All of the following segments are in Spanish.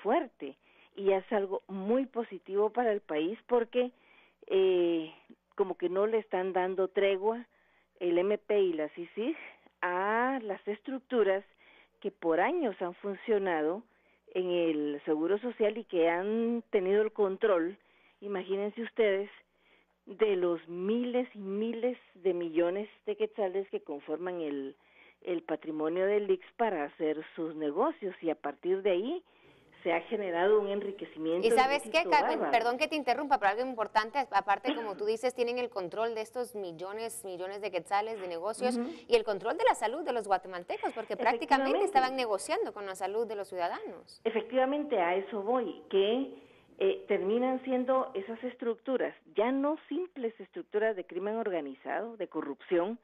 fuerte y es algo muy positivo para el país porque como que no le están dando tregua el MP y la CICIG a las estructuras que por años han funcionado en el Seguro Social y que han tenido el control, imagínense ustedes, de los miles y miles de millones de quetzales que conforman el patrimonio del IX para hacer sus negocios, y a partir de ahí se ha generado un enriquecimiento. ¿Y sabes qué, Carmen? Bárbaro. Perdón que te interrumpa, pero algo importante, aparte, como tú dices, tienen el control de estos millones de quetzales de negocios y el control de la salud de los guatemaltecos, porque prácticamente estaban negociando con la salud de los ciudadanos. Efectivamente, a eso voy, que terminan siendo esas estructuras, ya no simples estructuras de crimen organizado, de corrupción,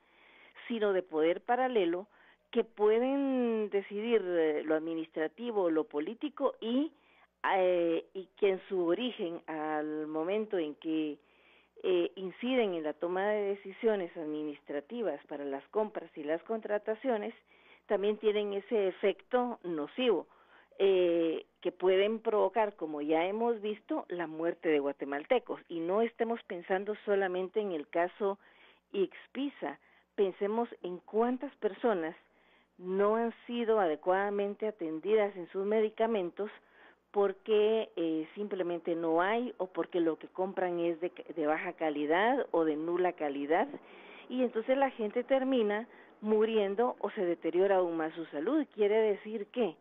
sino de poder paralelo, que pueden decidir lo administrativo, lo político y que en su origen, al momento en que inciden en la toma de decisiones administrativas para las compras y las contrataciones, también tienen ese efecto nocivo que pueden provocar, como ya hemos visto, la muerte de guatemaltecos. Y no estemos pensando solamente en el caso Ixpisa, pensemos en cuántas personas no han sido adecuadamente atendidas en sus medicamentos porque simplemente no hay, o porque lo que compran es de baja calidad o de nula calidad, y entonces la gente termina muriendo o se deteriora aún más su salud. Quiere decir que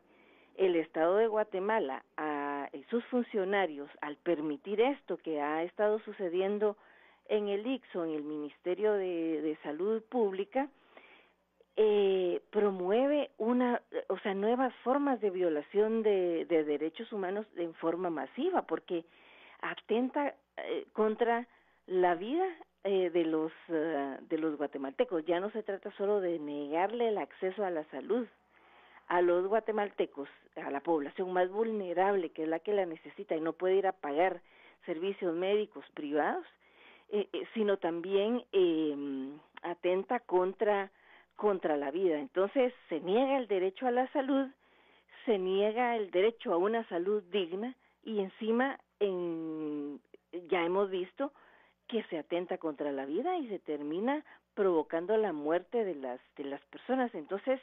el Estado de Guatemala y sus funcionarios, al permitir esto que ha estado sucediendo en el IX o en el Ministerio de Salud Pública, promueve nuevas formas de violación de derechos humanos en forma masiva, porque atenta contra la vida de los guatemaltecos. Ya no se trata solo de negarle el acceso a la salud a los guatemaltecos, a la población más vulnerable, que es la que la necesita y no puede ir a pagar servicios médicos privados, sino también atenta contra la vida. Entonces se niega el derecho a la salud, se niega el derecho a una salud digna, y encima ya hemos visto que se atenta contra la vida y se termina provocando la muerte de las personas. Entonces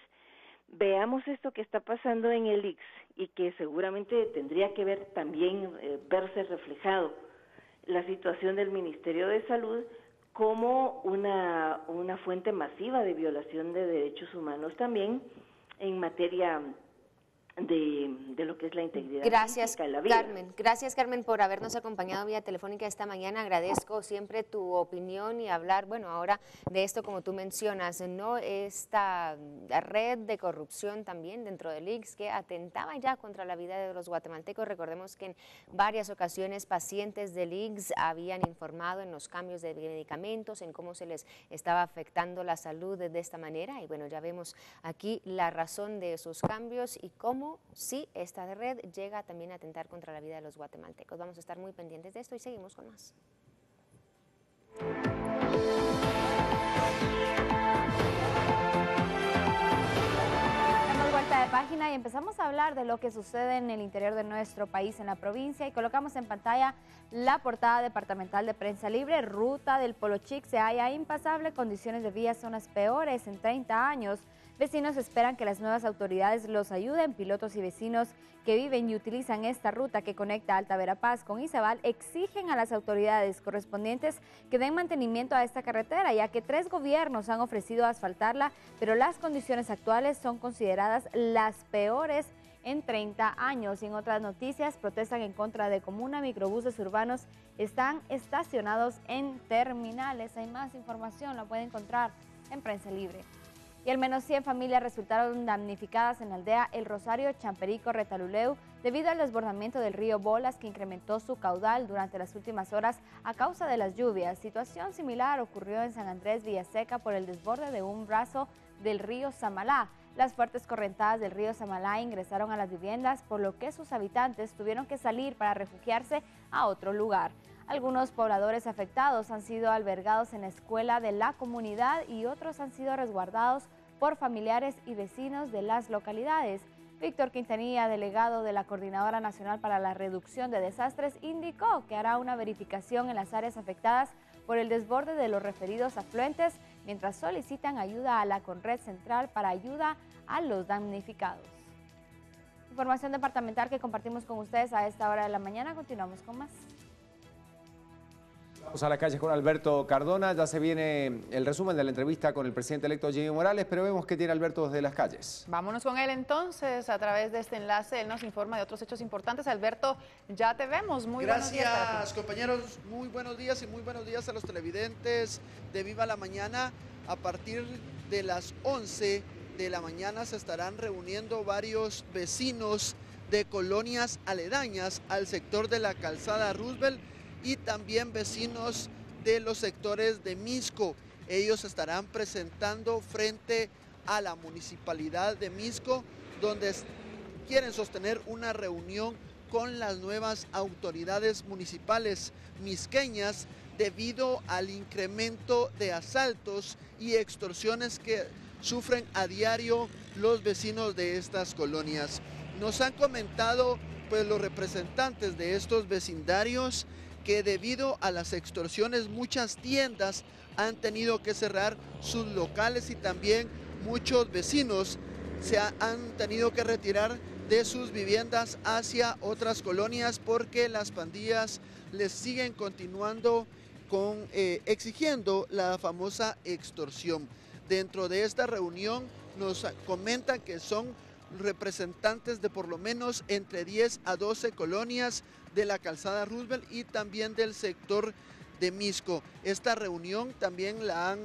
veamos esto que está pasando en el IX y que seguramente tendría que ver también verse reflejado la situación del Ministerio de Salud como una fuente masiva de violación de derechos humanos también en materia de lo que es la integridad física y la vida. Gracias, Carmen, por habernos acompañado vía telefónica esta mañana. Agradezco siempre tu opinión y hablar, bueno, ahora de esto, como tú mencionas, ¿no? Esta red de corrupción también dentro del IX que atentaba ya contra la vida de los guatemaltecos. Recordemos que en varias ocasiones pacientes del IX habían informado en los cambios de medicamentos, en cómo se les estaba afectando la salud de esta manera, y bueno, ya vemos aquí la razón de esos cambios y cómo si esta red llega también a atentar contra la vida de los guatemaltecos. Vamos a estar muy pendientes de esto y seguimos con más. Damos vuelta de página y empezamos a hablar de lo que sucede en el interior de nuestro país, en la provincia, y colocamos en pantalla la portada departamental de Prensa Libre. Ruta del Polo Chic se halla impasable, condiciones de vías son las peores en 30 años. Vecinos esperan que las nuevas autoridades los ayuden. Pilotos y vecinos que viven y utilizan esta ruta que conecta Alta Verapaz con Izabal exigen a las autoridades correspondientes que den mantenimiento a esta carretera, ya que 3 gobiernos han ofrecido asfaltarla, pero las condiciones actuales son consideradas las peores en 30 años. Y en otras noticias, protestan en contra de Comuna. Microbuses urbanos están estacionados en terminales. Hay más información, la puede encontrar en Prensa Libre. Y al menos 100 familias resultaron damnificadas en la aldea El Rosario, Champerico, Retaluleu, debido al desbordamiento del río Bolas, que incrementó su caudal durante las últimas horas a causa de las lluvias. Situación similar ocurrió en San Andrés Villaseca por el desborde de un brazo del río Samalá. Las fuertes correntadas del río Samalá ingresaron a las viviendas, por lo que sus habitantes tuvieron que salir para refugiarse a otro lugar. Algunos pobladores afectados han sido albergados en la escuela de la comunidad y otros han sido resguardados por familiares y vecinos de las localidades. Víctor Quintanilla, delegado de la Coordinadora Nacional para la Reducción de Desastres, indicó que hará una verificación en las áreas afectadas por el desborde de los referidos afluentes, mientras solicitan ayuda a la Conred Central para ayuda a los damnificados. Información departamental que compartimos con ustedes a esta hora de la mañana. Continuamos con más. Vamos a la calle con Alberto Cardona. Ya se viene el resumen de la entrevista con el presidente electo Jimmy Morales, pero vemos qué tiene Alberto desde las calles. Vámonos con él entonces. A través de este enlace, él nos informa de otros hechos importantes. Alberto, ya te vemos. Muy buenos días. Gracias, compañeros. Muy buenos días y muy buenos días a los televidentes de Viva la Mañana. A partir de las 11 de la mañana se estarán reuniendo varios vecinos de colonias aledañas al sector de la Calzada Roosevelt y también vecinos de los sectores de Misco. Ellos estarán presentando frente a la municipalidad de Misco, donde quieren sostener una reunión con las nuevas autoridades municipales misqueñas debido al incremento de asaltos y extorsiones que sufren a diario los vecinos de estas colonias. Nos han comentado pues los representantes de estos vecindarios que debido a las extorsiones muchas tiendas han tenido que cerrar sus locales y también muchos vecinos se han tenido que retirar de sus viviendas hacia otras colonias porque las pandillas les siguen continuando con exigiendo la famosa extorsión. Dentro de esta reunión nos comentan que son representantes de por lo menos entre 10 a 12 colonias de la Calzada Roosevelt y también del sector de Misco. Esta reunión también la han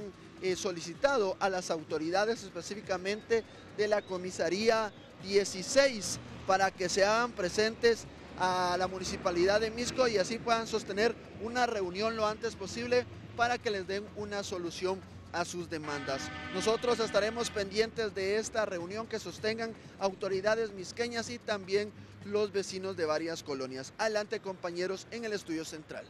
solicitado a las autoridades, específicamente de la comisaría 16, para que se hagan presentes a la municipalidad de Misco y así puedan sostener una reunión lo antes posible para que les den una solución a sus demandas. Nosotros estaremos pendientes de esta reunión que sostengan autoridades misqueñas y también los vecinos de varias colonias. Adelante, compañeros, en el estudio central.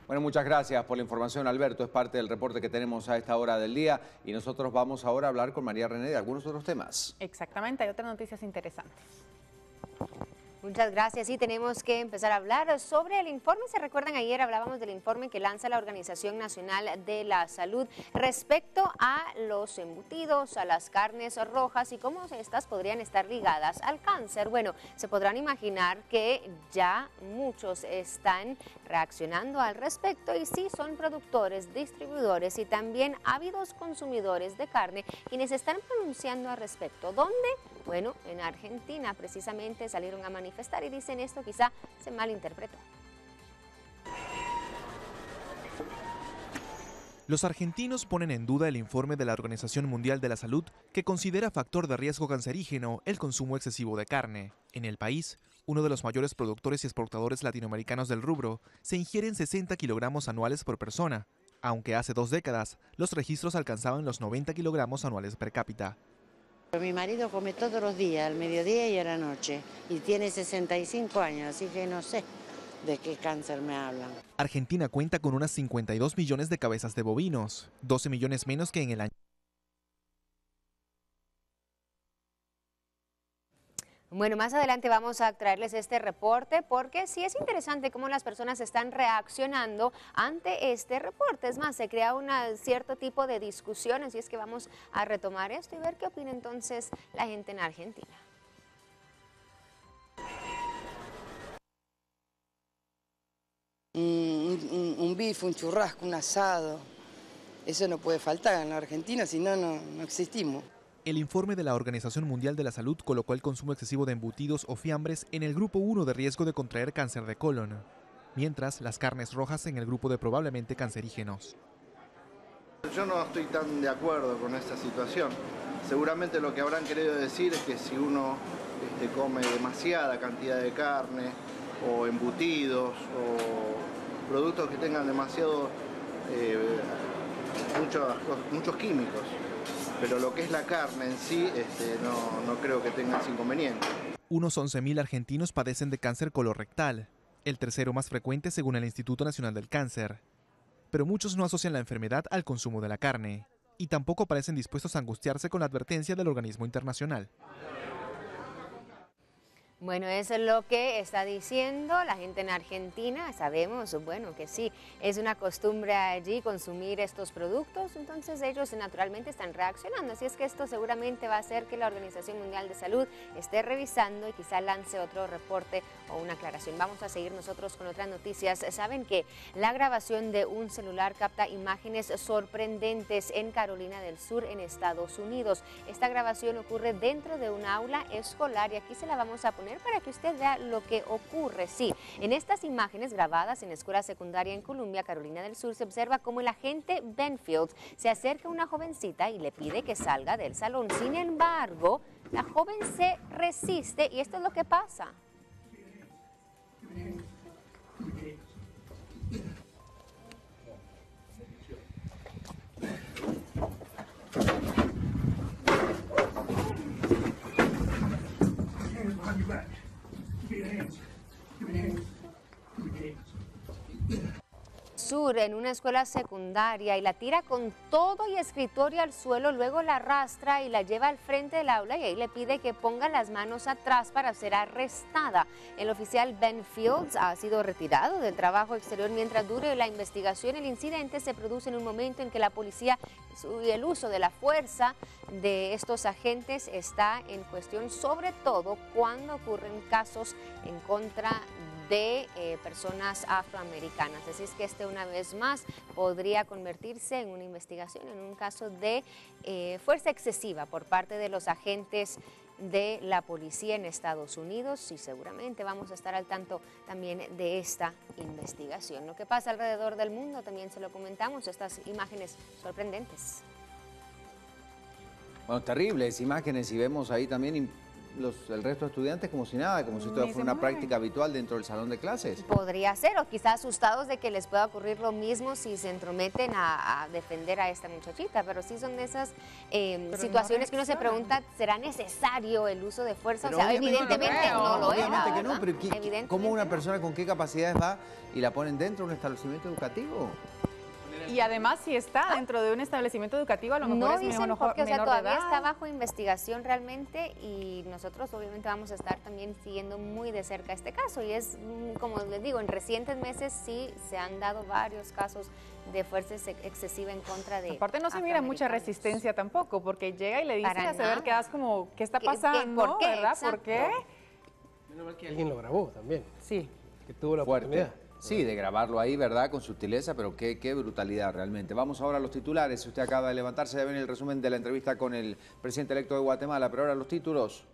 Bueno, muchas gracias por la información, Alberto. Es parte del reporte que tenemos a esta hora del día y nosotros vamos ahora a hablar con María René de algunos otros temas. Exactamente, hay otras noticias interesantes. Muchas gracias. Y tenemos que empezar a hablar sobre el informe. ¿Se recuerdan? Ayer hablábamos del informe que lanza la Organización Nacional de la Salud respecto a los embutidos, a las carnes rojas y cómo estas podrían estar ligadas al cáncer. Bueno, se podrán imaginar que ya muchos están reaccionando al respecto y sí son productores, distribuidores y también ávidos consumidores de carne quienes están pronunciando al respecto. ¿Dónde? Bueno, en Argentina precisamente salieron a manifestar y dicen esto quizá se malinterpretó. Los argentinos ponen en duda el informe de la Organización Mundial de la Salud que considera factor de riesgo cancerígeno el consumo excesivo de carne. En el país, uno de los mayores productores y exportadores latinoamericanos del rubro, se ingieren 60 kilogramos anuales por persona, aunque hace 2 décadas los registros alcanzaban los 90 kilogramos anuales per cápita. Mi marido come todos los días, al mediodía y a la noche, y tiene 65 años, así que no sé de qué cáncer me hablan. Argentina cuenta con unas 52 millones de cabezas de bovinos, 12 millones menos que en el año. Bueno, más adelante vamos a traerles este reporte porque sí es interesante cómo las personas están reaccionando ante este reporte. Es más, se crea un cierto tipo de discusión, así es que vamos a retomar esto y ver qué opina entonces la gente en Argentina. Un bife, un churrasco, un asado, eso no puede faltar en la Argentina, si no, no existimos. El informe de la Organización Mundial de la Salud colocó el consumo excesivo de embutidos o fiambres en el grupo 1 de riesgo de contraer cáncer de colon, mientras las carnes rojas en el grupo de probablemente cancerígenos. Yo no estoy tan de acuerdo con esta situación. Seguramente lo que habrán querido decir es que si uno come demasiada cantidad de carne o embutidos o productos que tengan demasiado muchos químicos. Pero lo que es la carne en sí, no creo que tenga ese inconveniente. Unos 11.000 argentinos padecen de cáncer colorectal, el tercero más frecuente según el Instituto Nacional del Cáncer. Pero muchos no asocian la enfermedad al consumo de la carne, y tampoco parecen dispuestos a angustiarse con la advertencia del organismo internacional. Bueno, eso es lo que está diciendo la gente en Argentina. Sabemos, bueno, que sí, es una costumbre allí consumir estos productos, entonces ellos naturalmente están reaccionando. Así es que esto seguramente va a hacer que la Organización Mundial de Salud esté revisando y quizá lance otro reporte o una aclaración. Vamos a seguir nosotros con otras noticias. Saben que la grabación de un celular capta imágenes sorprendentes en Carolina del Sur, en Estados Unidos. Esta grabación ocurre dentro de un aula escolar y aquí se la vamos a poner para que usted vea lo que ocurre. Sí, en estas imágenes grabadas en la escuela secundaria en Columbia, Carolina del Sur, se observa cómo el agente Benfield se acerca a una jovencita y le pide que salga del salón. Sin embargo, la joven se resiste y esto es lo que pasa. Sur en una escuela secundaria y la tira con todo y escritorio al suelo, luego la arrastra y la lleva al frente del aula y ahí le pide que ponga las manos atrás para ser arrestada. El oficial Ben Fields ha sido retirado del trabajo exterior mientras dure la investigación. El incidente se produce en un momento en que la policía y el uso de la fuerza de estos agentes está en cuestión, sobre todo cuando ocurren casos en contra de personas afroamericanas. Así es que una vez más podría convertirse en una investigación, en un caso de fuerza excesiva por parte de los agentes de la policía en Estados Unidos y seguramente vamos a estar al tanto también de esta investigación. Lo que pasa alrededor del mundo también se lo comentamos, estas imágenes sorprendentes. Bueno, terribles imágenes y vemos ahí también el resto de estudiantes como si nada, como si esto fuera una práctica habitual dentro del salón de clases. Podría ser, o quizás asustados de que les pueda ocurrir lo mismo si se entrometen a defender a esta muchachita, pero sí son de esas situaciones que uno se pregunta, ¿será necesario el uso de fuerza? Pero o sea, evidentemente no lo era. Obviamente que no, pero ¿cómo una persona con qué capacidades va y la ponen dentro de un establecimiento educativo? Y además, si está dentro de un establecimiento educativo, a lo mejor es menor porque, de todavía edad. Está bajo investigación realmente y nosotros obviamente vamos a estar también siguiendo muy de cerca este caso. Y es, como les digo, en recientes meses sí se han dado varios casos de fuerza excesiva en contra de Aparte no se mira mucha resistencia tampoco, porque llega y le dice a saber quedas como, ¿qué está pasando? ¿Por qué? ¿Verdad? Exacto. ¿Por qué? Menos mal que alguien lo grabó también. Sí. Que tuvo la Fuerte. oportunidad. Sí, de grabarlo ahí, ¿verdad? Con sutileza, pero qué brutalidad realmente. Vamos ahora a los titulares. Si usted acaba de levantarse, ya ven el resumen de la entrevista con el presidente electo de Guatemala, pero ahora los títulos.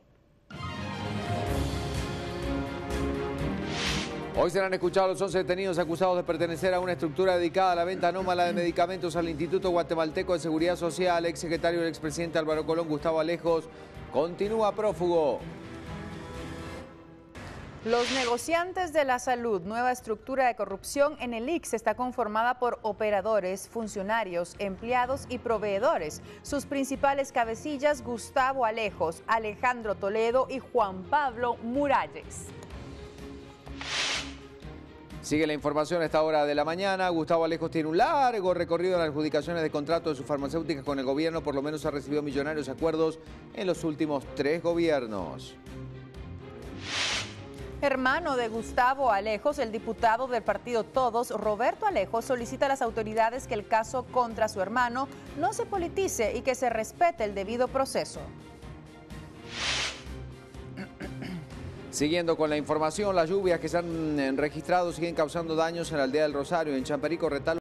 Hoy serán escuchados los 11 detenidos acusados de pertenecer a una estructura dedicada a la venta anómala de medicamentos al Instituto Guatemalteco de Seguridad Social. Ex secretario del expresidente Álvaro Colón, Gustavo Alejos, continúa prófugo. Los negociantes de la salud, nueva estructura de corrupción en el ICS, está conformada por operadores, funcionarios, empleados y proveedores. Sus principales cabecillas, Gustavo Alejos, Alejandro Toledo y Juan Pablo Muralles. Sigue la información a esta hora de la mañana. Gustavo Alejos tiene un largo recorrido en las adjudicaciones de contratos de sus farmacéuticas con el gobierno. Por lo menos ha recibido millonarios acuerdos en los últimos 3 gobiernos. Hermano de Gustavo Alejos, el diputado del partido Todos, Roberto Alejos, solicita a las autoridades que el caso contra su hermano no se politice y que se respete el debido proceso. Siguiendo con la información, las lluvias que se han registrado siguen causando daños en la aldea del Rosario, en Champerico, Retalo.